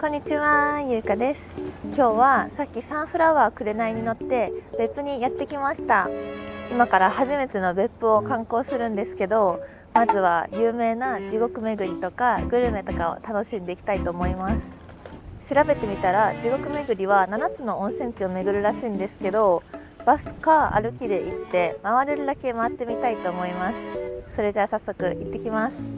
こんにちは、ゆうかです。今日はさっきサンフラワー紅に乗って別府にやってきました。今から初めての別府を観光するんですけど、まずは有名な地獄巡りとかグルメとかを楽しんでいきたいと思います。調べてみたら地獄巡りは7つの温泉地を巡るらしいんですけど、バスか歩きで行って回れるだけ回ってみたいと思います。それじゃあ早速行ってきます。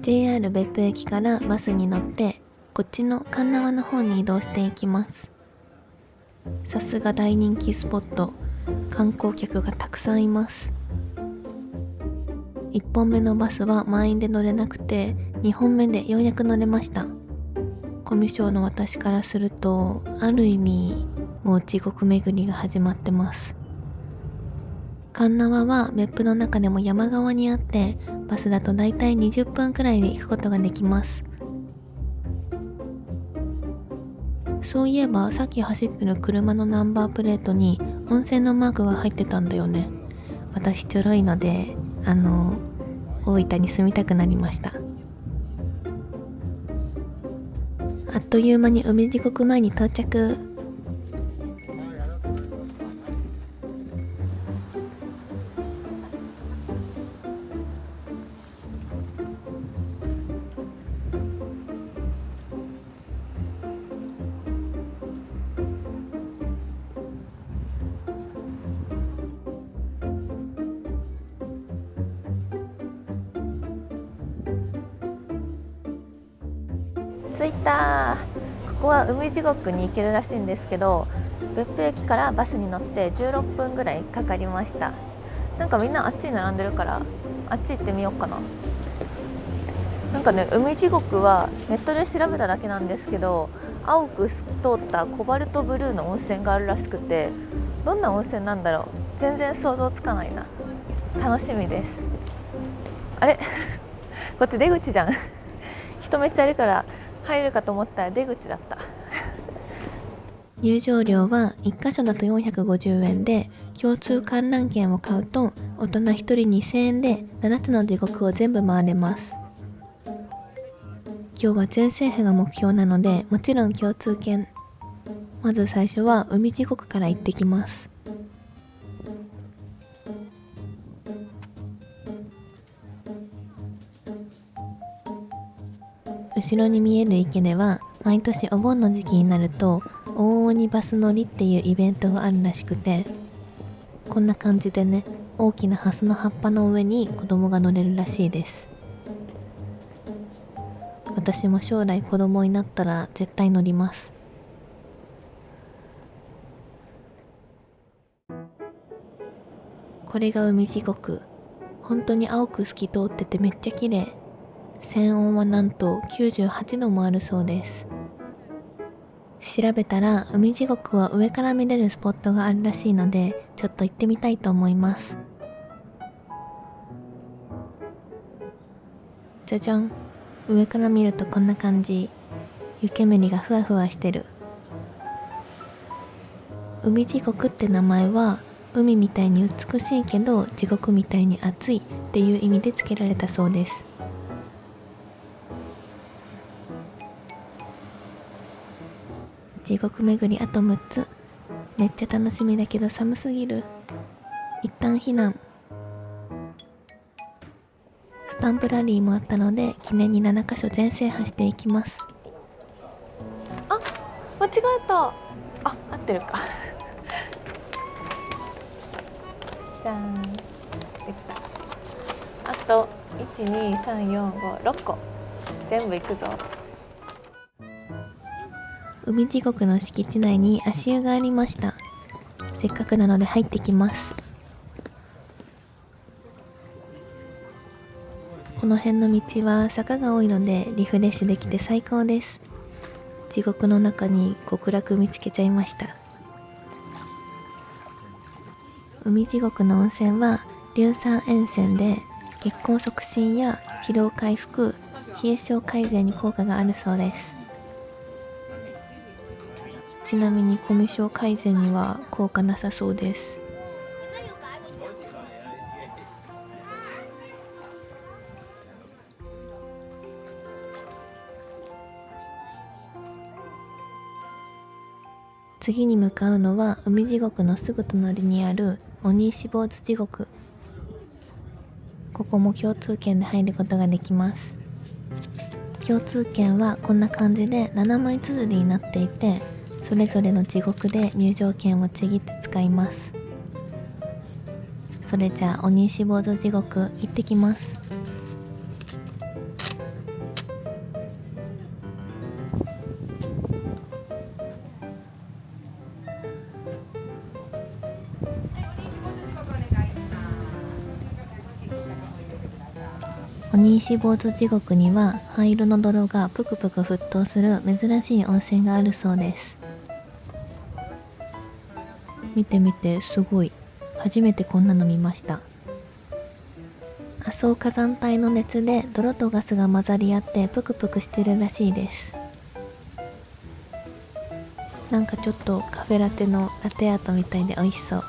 JR 別府駅からバスに乗ってこっちの鉄輪の方に移動していきます。さすが大人気スポット、観光客がたくさんいます。1本目のバスは満員で乗れなくて、2本目でようやく乗れました。コミュ障の私からすると、ある意味もう地獄巡りが始まってます。鉄輪は別府の中でも山側にあって、バスだとだいたい20分くらいで行くことができます。そういえばさっき走ってる車のナンバープレートに温泉のマークが入ってたんだよね。私ちょろいので大分に住みたくなりました。あっという間に海地獄前に到着。着いた。ここは海地獄に行けるらしいんですけど、別府駅からバスに乗って16分ぐらいかかりました。なんかみんなあっちに並んでるからあっち行ってみようかな。なんかね、海地獄はネットで調べただけなんですけど、青く透き通ったコバルトブルーの温泉があるらしくて、どんな温泉なんだろう、全然想像つかないな。楽しみです。あれこっち出口じゃん人めっちゃいるから入るかと思ったら出口だった。入場料は1箇所だと450円で、共通観覧券を買うと大人1人2000円で7つの地獄を全部回れます。今日は全制覇が目標なので、もちろん共通券。まず最初は海地獄から行ってきます。後ろに見える池では毎年お盆の時期になると大鬼バス乗りっていうイベントがあるらしくて、こんな感じでね、大きなハスの葉っぱの上に子供が乗れるらしいです。私も将来子供になったら絶対乗ります。これが海地獄。本当に青く透き通っててめっちゃ綺麗。泉温はなんと98度もあるそうです。調べたら海地獄は上から見れるスポットがあるらしいので、ちょっと行ってみたいと思います。じゃじゃん。上から見るとこんな感じ。湯煙がふわふわしてる。海地獄って名前は海みたいに美しいけど地獄みたいに暑いっていう意味で付けられたそうです。地獄巡りあと6つ。めっちゃ楽しみだけど寒すぎる。一旦避難。スタンプラリーもあったので記念に7カ所全制覇していきます。あ、間違えた。あ、合ってるかじゃん、できた。あと12345 6個全部いくぞ。海地獄の敷地内に足湯がありました。せっかくなので入ってきます。この辺の道は坂が多いのでリフレッシュできて最高です。地獄の中に極楽見つけちゃいました。海地獄の温泉は硫酸塩泉で血行促進や疲労回復、冷え症改善に効果があるそうです。ちなみにコミュ障改善には効果なさそうです。次に向かうのは海地獄のすぐ隣にある鬼石坊主地獄。ここも共通券で入ることができます。共通券はこんな感じで7枚綴りになっていて、それぞれの地獄で入場券をちぎって使います。それじゃあ鬼石坊主地獄行ってきます。鬼石坊主地獄には灰色の泥がぷくぷく沸騰する珍しい温泉があるそうです。見てみて、すごい。初めてこんなの見ました。阿蘇火山帯の熱で泥とガスが混ざり合ってぷくぷくしてるらしいです。なんかちょっとカフェラテのラテアートみたいで美味しそう。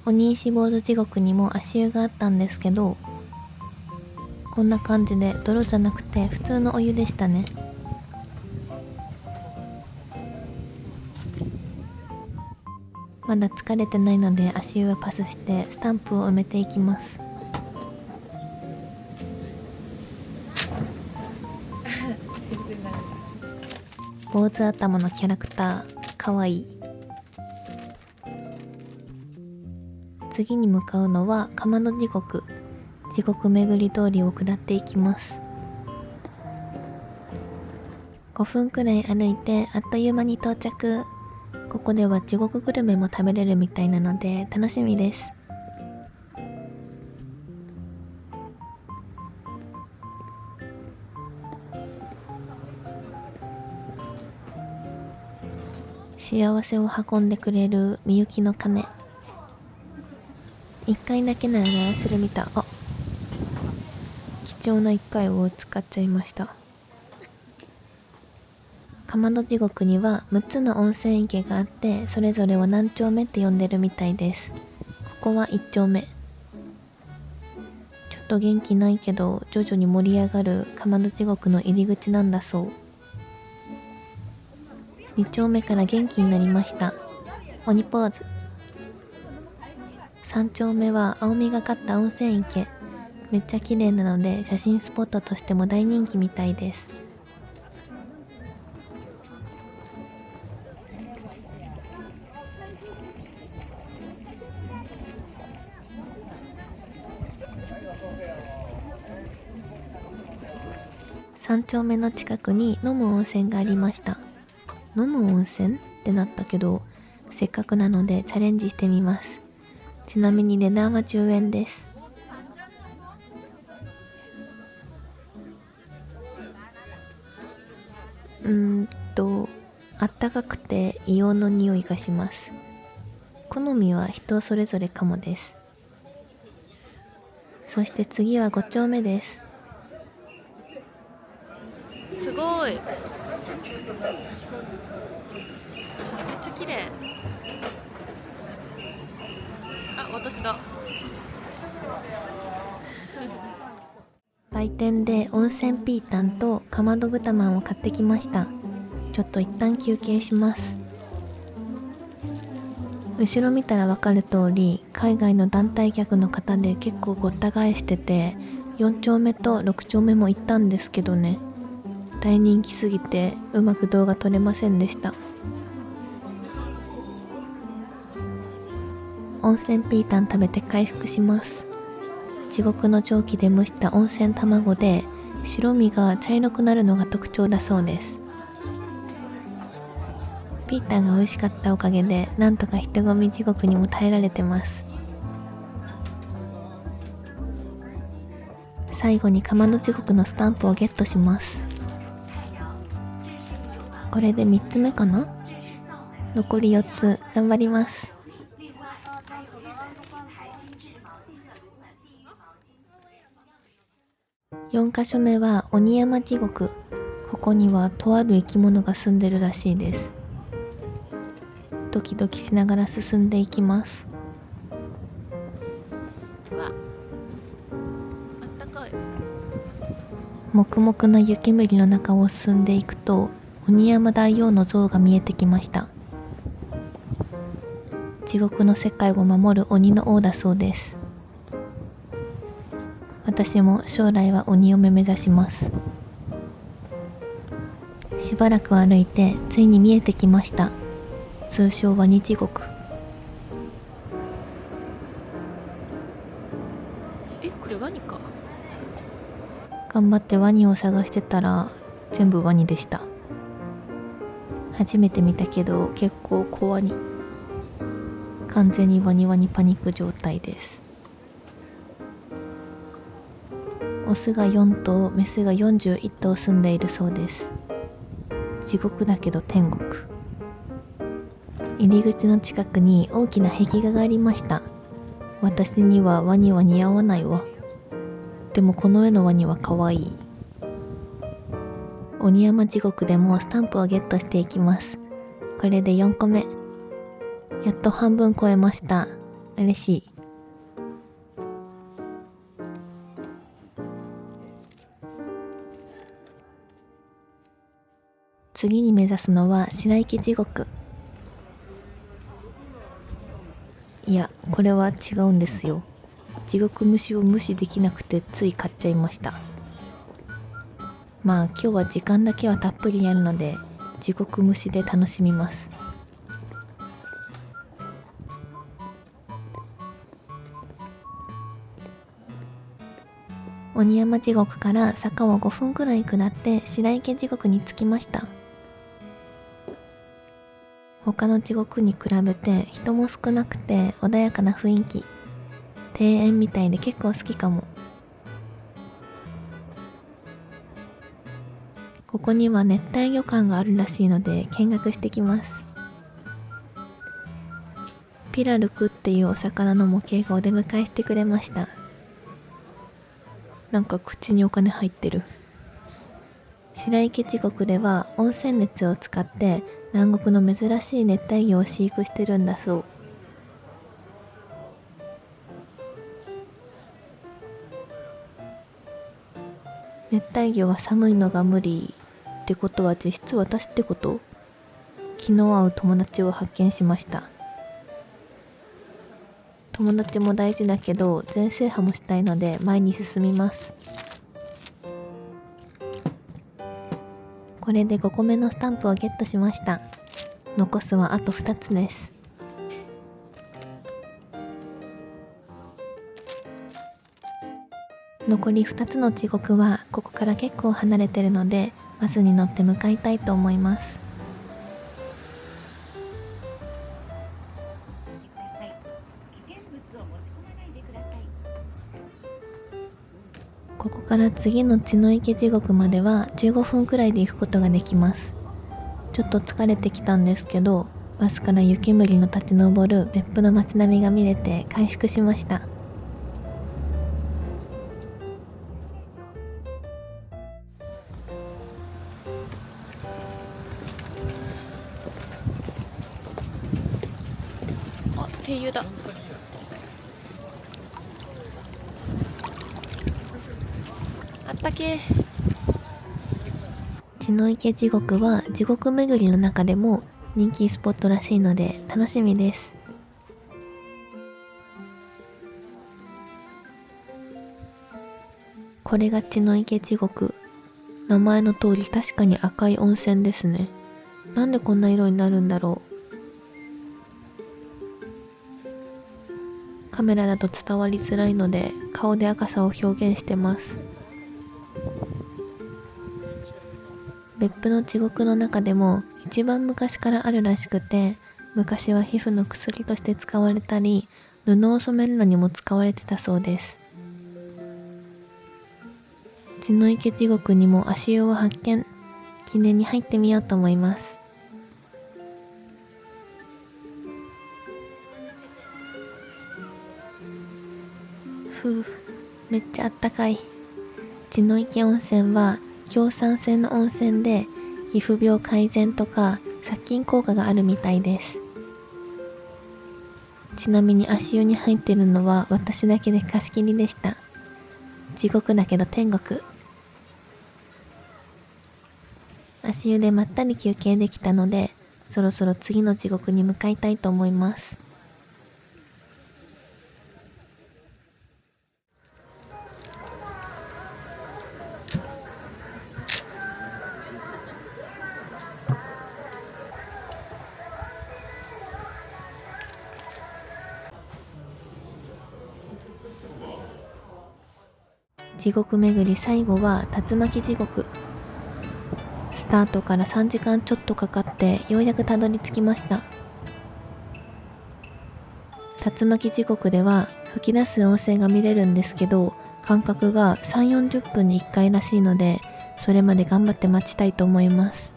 鬼石坊主地獄にも足湯があったんですけど、こんな感じで泥じゃなくて普通のお湯でしたね。まだ疲れてないので足湯はパスしてスタンプを埋めていきます。坊主頭のキャラクターかわいい。次に向かうのは釜の地獄。地獄巡り通りを下っていきます。5分くらい歩いてあっという間に到着。ここでは地獄グルメも食べれるみたいなので楽しみです。幸せを運んでくれるみゆきの鐘。1回だけなら鳴らせるみたい。あ、貴重な1回を使っちゃいました。釜の地獄には6つの温泉池があって、それぞれを何丁目って呼んでるみたいです。ここは1丁目。ちょっと元気ないけど徐々に盛り上がる釜の地獄の入り口なんだそう。2丁目から元気になりました。鬼ポーズ。3丁目は青みがかった温泉池。めっちゃ綺麗なので写真スポットとしても大人気みたいです。3丁目の近くに飲む温泉がありました。飲む温泉ってなったけど、せっかくなのでチャレンジしてみます。ちなみに値段は10円です。あったかくて硫黄の匂いがします。好みは人それぞれかもです。そして次は5丁目です。すごい、めっちゃ綺麗。あ、私だ。売店で温泉ピータンとかまど豚まんを買ってきました。ちょっと一旦休憩します。後ろ見たらわかる通り、海外の団体客の方で結構ごった返してて、4丁目と6丁目も行ったんですけどね、大人気すぎてうまく動画撮れませんでした。温泉ピータン食べて回復します。地獄の蒸気で蒸した温泉卵で白身が茶色くなるのが特徴だそうです。ピータンが美味しかったおかげでなんとか人混み地獄にも耐えられてます。最後にかまど地獄のスタンプをゲットします。これで3つ目かな。残り4つ頑張ります。4カ所目は鬼山地獄。ここにはとある生き物が住んでるらしいです。ドキドキしながら進んでいきます。わ、あったかい。黙々な湯煙の中を進んでいくと、鬼山大王の像が見えてきました。地獄の世界を守る鬼の王だそうです。私も将来は鬼嫁目指します。しばらく歩いてついに見えてきました。通称ワニ地獄。これワニか。頑張ってワニを探してたら全部ワニでした。初めて見たけど結構怖に。完全にワニワニパニック状態です。オスが4頭、メスが41頭住んでいるそうです。地獄だけど天国。入り口の近くに大きな壁画がありました。私にはワニは似合わないわ。でもこの絵のワニは可愛い。鬼山地獄でもスタンプをゲットしていきます。これで4個目。やっと半分超えました。嬉しい。次に目指すのは白池地獄。いや、これは違うんですよ。地獄虫を無視できなくてつい買っちゃいました。まあ今日は時間だけはたっぷりあるので地獄虫で楽しみます。鬼山地獄から坂を5分くらい下って白池地獄に着きました。他の地獄に比べて人も少なくて穏やかな雰囲気。庭園みたいで結構好きかも。ここには熱帯魚館があるらしいので見学してきます。ピラルクっていうお魚の模型がお出迎えしてくれました。なんか口にお金入ってる。白池地獄では温泉熱を使って南国の珍しい熱帯魚を飼育してるんだそう。熱帯魚は寒いのが無理ってことは実質私ってこと？昨日会う友達を発見しました。友達も大事だけど全制覇もしたいので前に進みます。これで5個目のスタンプをゲットしました。残すはあと2つです。残り2つの地獄はここから結構離れてるのでバスに乗って向かいたいと思います。ここから次の血の池地獄までは15分くらいで行くことができます。ちょっと疲れてきたんですけどバスから湯煙の立ち上る別府の街並みが見れて回復しました。声優だ。あったけ。血の池地獄は地獄巡りの中でも人気スポットらしいので楽しみです。これが血の池地獄。名前の通り確かに赤い温泉ですね。なんでこんな色になるんだろう。カメラだと伝わりづらいので顔で赤さを表現してます。別府の地獄の中でも一番昔からあるらしくて、昔は皮膚の薬として使われたり布を染めるのにも使われてたそうです。血の池地獄にも足湯を発見。記念に入ってみようと思います。ふう、めっちゃあったかい。血の池温泉は強酸性の温泉で皮膚病改善とか殺菌効果があるみたいです。ちなみに足湯に入ってるのは私だけで貸し切りでした。地獄だけど天国。足湯でまったり休憩できたので、そろそろ次の地獄に向かいたいと思います。地獄巡り最後は竜巻地獄。スタートから3時間ちょっとかかってようやくたどり着きました。竜巻地獄では噴き出す温泉が見れるんですけど、間隔が3、40分に1回らしいので、それまで頑張って待ちたいと思います。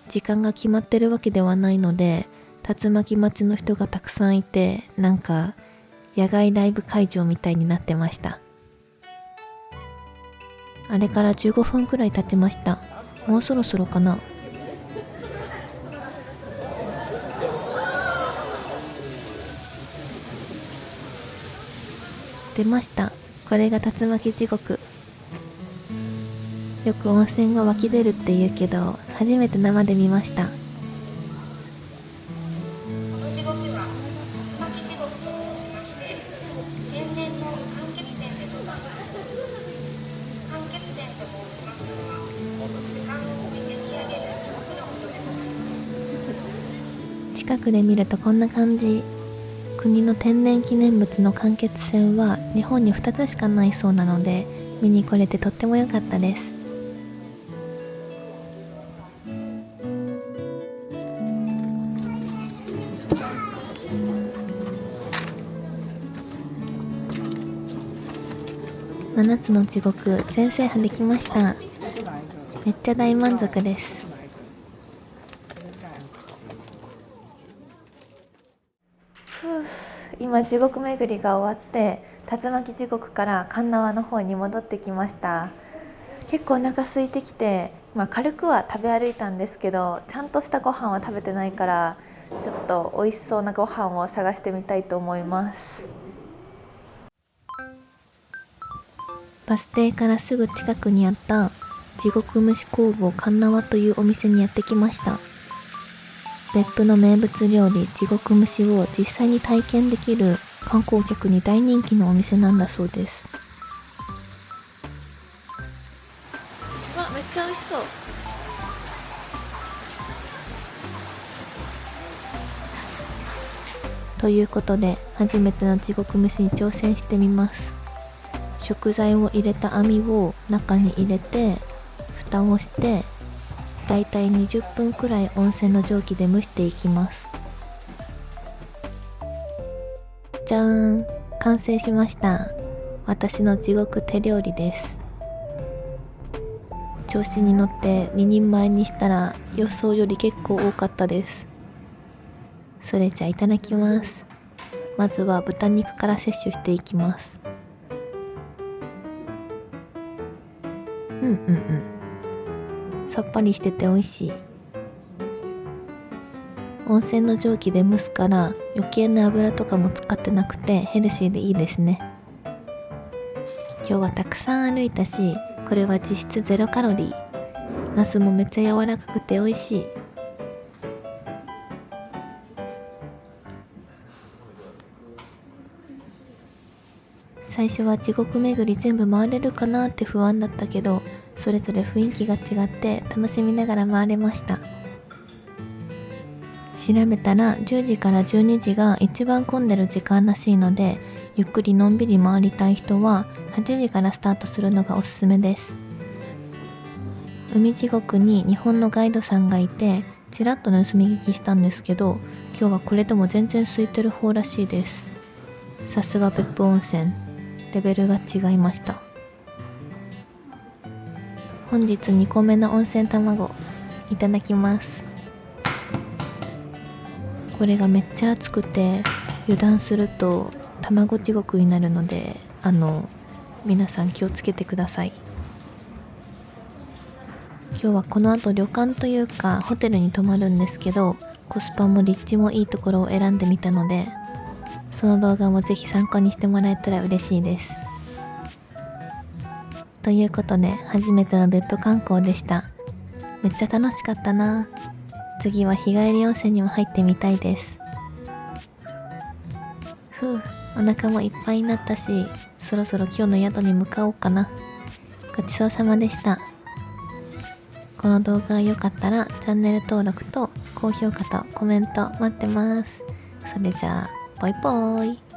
時間が決まってるわけではないので、竜巻待ちの人がたくさんいて、なんか野外ライブ会場みたいになってました。あれから15分くらい経ちました。もうそろそろかな。出ました。これが竜巻地獄。よく温泉が湧き出るって言うけど、初めて生で見ました。地獄は竜巻地獄と申しまして、天然の間欠泉でございます。間欠泉と申しますのは、時間を置いて引き上げる地獄のことでございます。近くで見るとこんな感じ。国の天然記念物の間欠泉は日本に2つしかないそうなので、見に来れてとっても良かったです。7つの地獄全制覇できました。めっちゃ大満足です。今地獄巡りが終わって竜巻地獄から鉄輪の方に戻ってきました。結構お腹空いてきて、軽くは食べ歩いたんですけど、ちゃんとしたご飯は食べてないから、ちょっと美味しそうなご飯を探してみたいと思います。バス停からすぐ近くにあった地獄蒸し工房鉄輪というお店にやってきました。別府の名物料理地獄蒸しを実際に体験できる観光客に大人気のお店なんだそうです。わ、めっちゃ美味しそう。ということで初めての地獄蒸しに挑戦してみます。食材を入れた網を中に入れて蓋をしてだいたい20分くらい温泉の蒸気で蒸していきます。じゃーん、完成しました。私の地獄手料理です。調子に乗って2人前にしたら予想より結構多かったです。それじゃいただきます。まずは豚肉から摂取していきます。さっぱりしてて美味しい。温泉の蒸気で蒸すから余計な油とかも使ってなくてヘルシーでいいですね。今日はたくさん歩いたし、これは実質0カロリー。ナスもめっちゃ柔らかくて美味しい。最初は地獄巡り全部回れるかなって不安だったけど、それぞれ雰囲気が違って楽しみながら回れました。調べたら10時から12時が一番混んでる時間らしいので、ゆっくりのんびり回りたい人は8時からスタートするのがおすすめです。海地獄に日本のガイドさんがいて、ちらっと盗み聞きしたんですけど、今日はこれでも全然空いてる方らしいです。さすが別府温泉、レベルが違いました。本日2個目の温泉卵いただきます。これがめっちゃ熱くて油断すると卵地獄になるので、皆さん気をつけてください。今日はこの後旅館というかホテルに泊まるんですけど、コスパも立地もいいところを選んでみたので、その動画もぜひ参考にしてもらえたら嬉しいです。ということで初めての別府観光でした。めっちゃ楽しかったな。次は日帰り温泉にも入ってみたいです。ふう、お腹もいっぱいになったし、そろそろ今日の宿に向かおうかな。ごちそうさまでした。この動画が良かったらチャンネル登録と高評価とコメント待ってます。それじゃあ、ぽいぽーい。